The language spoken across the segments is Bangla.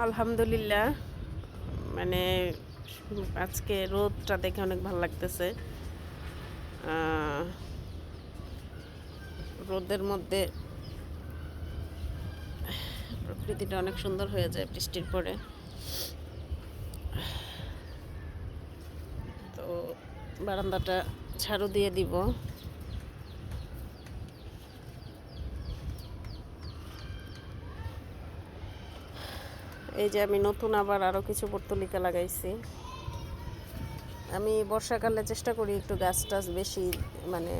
আলহামদুলিল্লাহ, মানে আজকে রোদটা দেখে অনেক ভালো লাগতেছে। রোদের মধ্যে প্রকৃতিটা অনেক সুন্দর হয়ে যায় বৃষ্টির পরে। তো বারান্দাটা ঝাড়ু দিয়ে দিব। এই যে আমি নতুন আবার আরও কিছু পর্তুলিকা লাগাইছি। আমি বর্ষাকালে চেষ্টা করি একটু গাছ টাছ বেশি মানে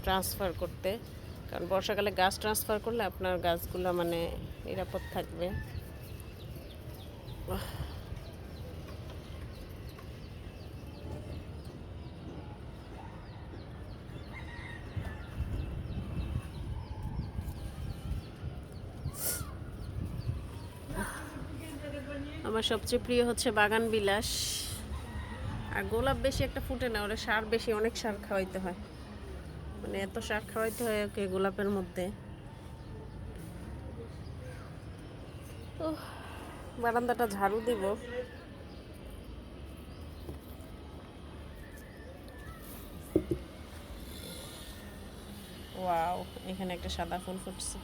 ট্রান্সফার করতে, কারণ বর্ষাকালে গাছ ট্রান্সফার করলে আপনার গাছগুলো মানে নিরাপদ থাকবে। আমার সবচেয়ে প্রিয় হচ্ছে বাগান বিলাস। আর গোলাপ বেশি একটা ফুটে না, ওরা সার বেশি, অনেক সার খাওয়াইতে হয়, মানে এত সার খাওয়াইতে হয় ওকে গোলাপের মধ্যে। তো বারান্দাটা ঝাড়ু দিব। ওয়াও, এখানে একটা সাদা ফুল ফুটছে।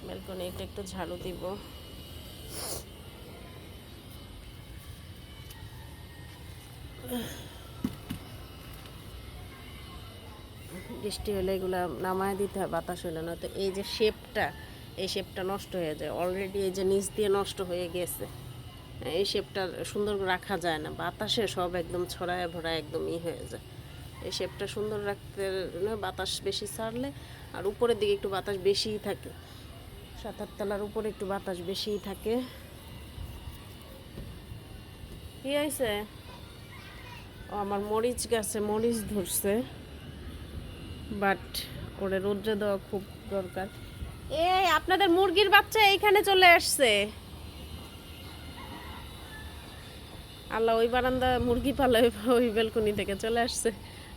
ব্যালকনি এটা একটু ঝাড়ু দিব। বৃষ্টি হলে এগুলো নামায় দিতে হয়, বাতাস হলে না তো এই যে এই শেপটা নষ্ট হয়ে যায়। অলরেডি এই যে নিচ দিয়ে নষ্ট হয়ে গেছে, এই শেপটা সুন্দর রাখা যায় না, বাতাসে সব একদম ছড়ায় ভরায় একদম হয়ে যায়। এই শেপটা সুন্দর রাখতে বাতাস বেশি ছাড়লে, আর উপরের দিকে একটু বাতাস বেশিই থাকে, 7-8 তলার উপরে একটু বাতাস বেশিই থাকে। কি হয়েছে? ও আমার মরিচ গাছে মরিচ ধরছে, বাট ওরে রোদ্রে দেওয়া খুব দরকার। এই আপনাদের মুরগির বাচ্চা এইখানে চলে আসছে। আল্লাহ, ওই বারান্দা মুরগি পালে ওই ব্যালকনি থেকে চলে আসছে।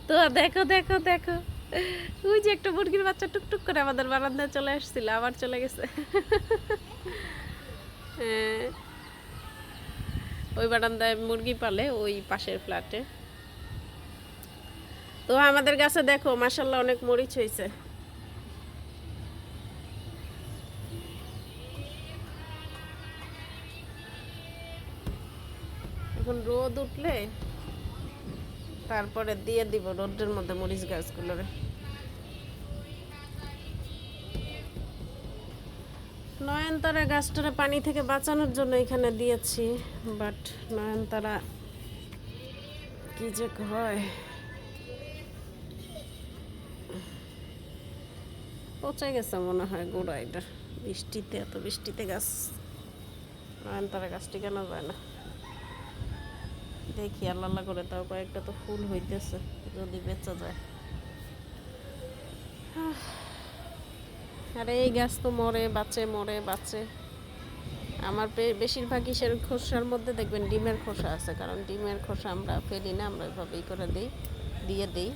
তো দেখো দেখো দেখো, ওই যে একটা মুরগির বাচ্চা টুকটুক করে আমাদের বারান্দায় চলে আসছিল, আবার চলে গেছে। ওই বারান্দায় মুরগি পালে ওই পাশের ফ্ল্যাটে। তো আমাদের গাছে দেখো মাশাআল্লাহ অনেক মরিচ হয়েছে। এখন রোদ উঠলে তারপরে দিয়ে দিব রোদের মধ্যে মরিচ গাছগুলোরে। নয়নতারা গাছটারে পানি থেকে বাঁচানোর জন্য এখানে দিয়েছি, বাট নয়নতারা কি যে হয়, পচে গেছে মনে হয় গোড়া। এটা বৃষ্টিতে, এত বৃষ্টিতে গাছ, নয়নতারা গাছটি কেন যায় না দেখি। আল্লাহ করে তাও কয়েকটা তো ফুল হইতেছে, যদি বেচা যায়। আরে এই গাছ তো মরে বাঁচে, মরে বাঁচে। আমার বেশিরভাগ ইসের খোসার মধ্যে দেখবেন ডিমের খোসা আছে, কারণ ডিমের খোসা আমরা ফেলি না, আমরা এভাবেই করে দিয়ে দিই।